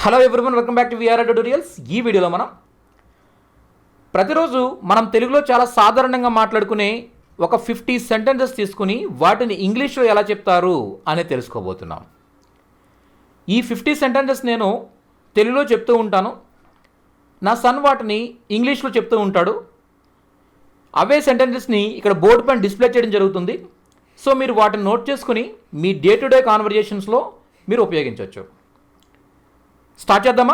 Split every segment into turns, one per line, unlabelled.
Hello everyone, welcome back to VRR Tutorials. ఈ వీడియోలో ప్రతిరోజు మనం తెలుగులో చాలా సాధారణంగా మాట్లాడుకునే ఒక 50 సెంటెన్సెస్ తీసుకుని వాటిని ఇంగ్లీష్లో ఎలా చెప్తారు అని తెలుసుకోబోతున్నాం. ఈ 50 సెంటెన్సెస్ నేను తెలుగులో చెప్తూ ఉంటాను, నా సన్ వాటిని ఇంగ్లీష్లో చెప్తూ ఉంటాడు. అవే సెంటెన్సెస్ని ఇక్కడ బోర్డు పైన డిస్ప్లే చేయడం జరుగుతుంది. సో మీరు వాటిని నోట్ చేసుకుని మీ డే టు డే కాన్వర్జేషన్స్లో మీరు ఉపయోగించవచ్చు. స్టార్ట్ చేద్దామా?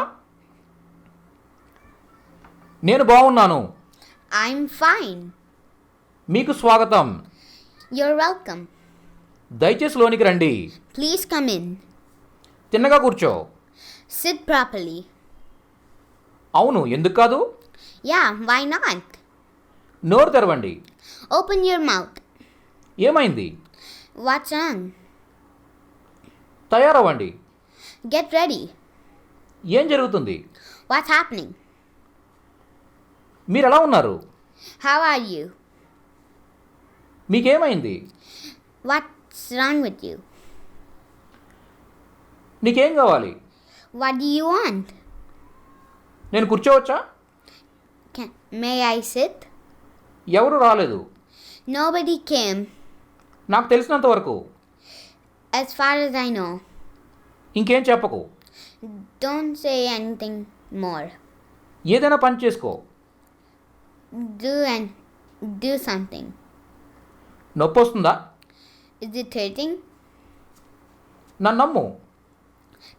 నేను బాగున్నాను.
I'm fine.
మీకు స్వాగతం.
You're welcome.
దయచేసి లోనికి రండి.
Please come in.
తిన్నగా కూర్చో.
Sit properly.
అవును, ఎందుకు కాదు?
Yeah, why not?
నోరు తెరవండి.
Open your mouth.
ఏమైంది?
What's wrong?
తయారవ్వండి.
Get ready.
ఏం జరుగుతుంది?
What's happening?
మీరు ఎలా ఉన్నారు?
How are you?
మీకేమైంది?
What's wrong with you?
నీకేం కావాలి?
What do you want?
నేను కూర్చోవచ్చా?
May I sit?
ఎవరు రాలేదు.
Nobody came.
నాకు తెలిసినంత వరకు.
As far as I know.
ఇంకేం చెప్పకు.
Don't say anything more.
ఏదైనా పని చేసుకో.
Do something.
నొప్పి వస్తుందా?
Is it hurting?
నన్ను నమ్ము.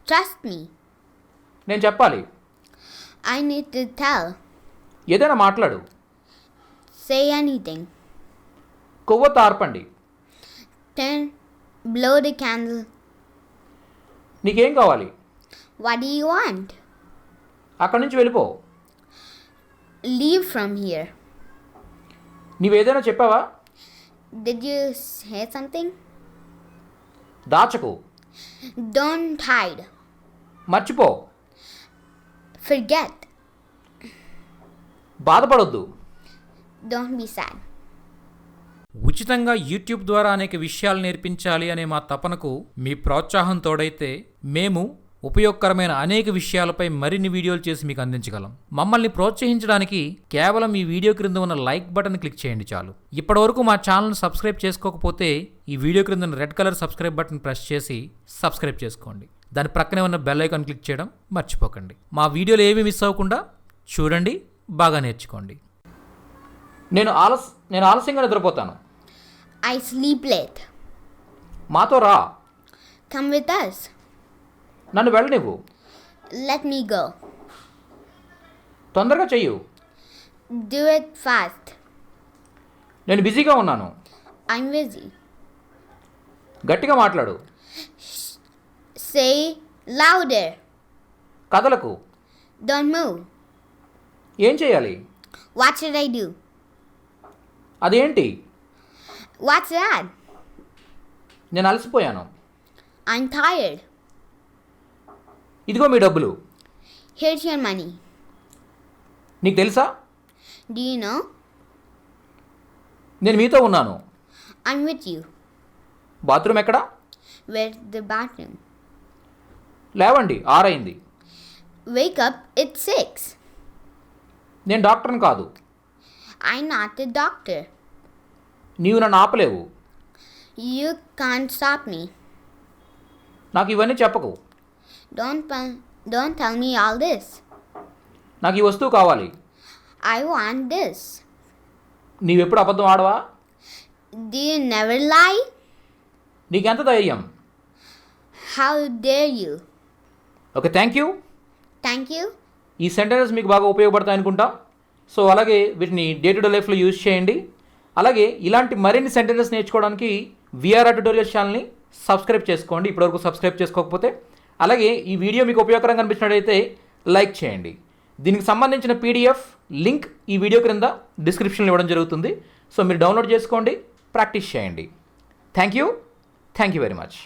Trust me.
నేను చెప్పాలి.
I need to tell.
ఏదైనా మాట్లాడు.
Say anything.
కొవ్వొత్తి ఆర్పండి.
Blow the candle.
నీకేం కావాలి?
What do you want?
అక్కడి నుంచి వెళ్ళిపో.
Leave from here.
నీవేదైనా చెప్పావా?
Did you say something?
దాచకు.
Don't hide.
మర్చిపో.
Forget.
బాధపడొద్దు.
Don't be sad.
ఉచితంగా యూట్యూబ్ ద్వారా అనేక విషయాలు నేర్పించాలి అనే మా తపనకు మీ ప్రోత్సాహం తోడైతే మేము ఉపయోగకరమైన అనేక విషయాలపై మరిన్ని వీడియోలు చేసి మీకు అందించగలం. మమ్మల్ని ప్రోత్సహించడానికి కేవలం ఈ వీడియో క్రింద ఉన్న లైక్ బటన్ క్లిక్ చేయండి చాలు. ఇప్పటివరకు మా ఛానల్ను సబ్స్క్రైబ్ చేసుకోకపోతే ఈ వీడియో క్రింద ఉన్న red colour subscribe button press చేసి సబ్స్క్రైబ్ చేసుకోండి. దాని ప్రక్కనే ఉన్న బెల్ ఐకాన్ క్లిక్ చేయడం మర్చిపోకండి. మా వీడియోలు ఏవి మిస్ అవ్వకుండా చూడండి, బాగా నేర్చుకోండి. నేను ఆలస్యంగా నిద్రపోతాను.
I sleep late.
మాతో రా.
Come with us.
నన్ను వెళ్ళనివ్వు.
Let me go.
తొందరగా చెయ్యు.
Do it fast.
నేను బిజీగా ఉన్నాను.
I'm busy.
గట్టిగా మాట్లాడు.
Say louder.
కదలకు.
Don't move.
ఏం చేయాలి?
What should I do?
అదేంటి?
What's that?
నేను అలసిపోయాను.
I'm tired.
ఇదిగో మీ డబ్బులు.
Here's your money.
నీకు తెలుసా?
Do you know?
నేను మీతో ఉన్నాను.
I'm with you.
బాత్రూమ్ ఎక్కడా?
Where's the bathroom?
లేవండి, 6 అయింది.
Wake up, it's 6.
నేను డాక్టర్ని కాదు.
I'm not a doctor.
నీవు నన్ను ఆపలేవు.
You can't stop me.
నాకు ఇవన్నీ చెప్పకు.
Don't tell me all this.
నాకు ఈ వస్తువు కావాలి.
I want this.
నీవెప్పుడు అబద్ధం ఆడవా?
Do you never lie?
నీకెంత ధైర్యం?
How dare you?
Okay, thank you.
Thank you.
ఈ సెంటెన్సెస్ మీకు బాగా ఉపయోగపడతాయి అనుకుంటాం. సో అలాగే వీటిని డే టు డే లైఫ్లో యూజ్ చేయండి. అలాగే ఇలాంటి మరిన్ని సెంటెన్సెస్ నేర్చుకోవడానికి VRR Tutorials ఛానల్ని సబ్స్క్రైబ్ చేసుకోండి, ఇప్పటివరకు సబ్స్క్రైబ్ చేసుకోకపోతే. అలాగే ఈ వీడియో మీకు ఉపయోగకరంగా అనిపించినట్లయితే లైక్ చేయండి. దీనికి సంబంధించిన PDF లింక్ ఈ వీడియో క్రింద డిస్క్రిప్షన్లో ఇవ్వడం జరుగుతుంది. సో మీరు డౌన్లోడ్ చేసుకోండి, ప్రాక్టీస్ చేయండి. Thank you very much.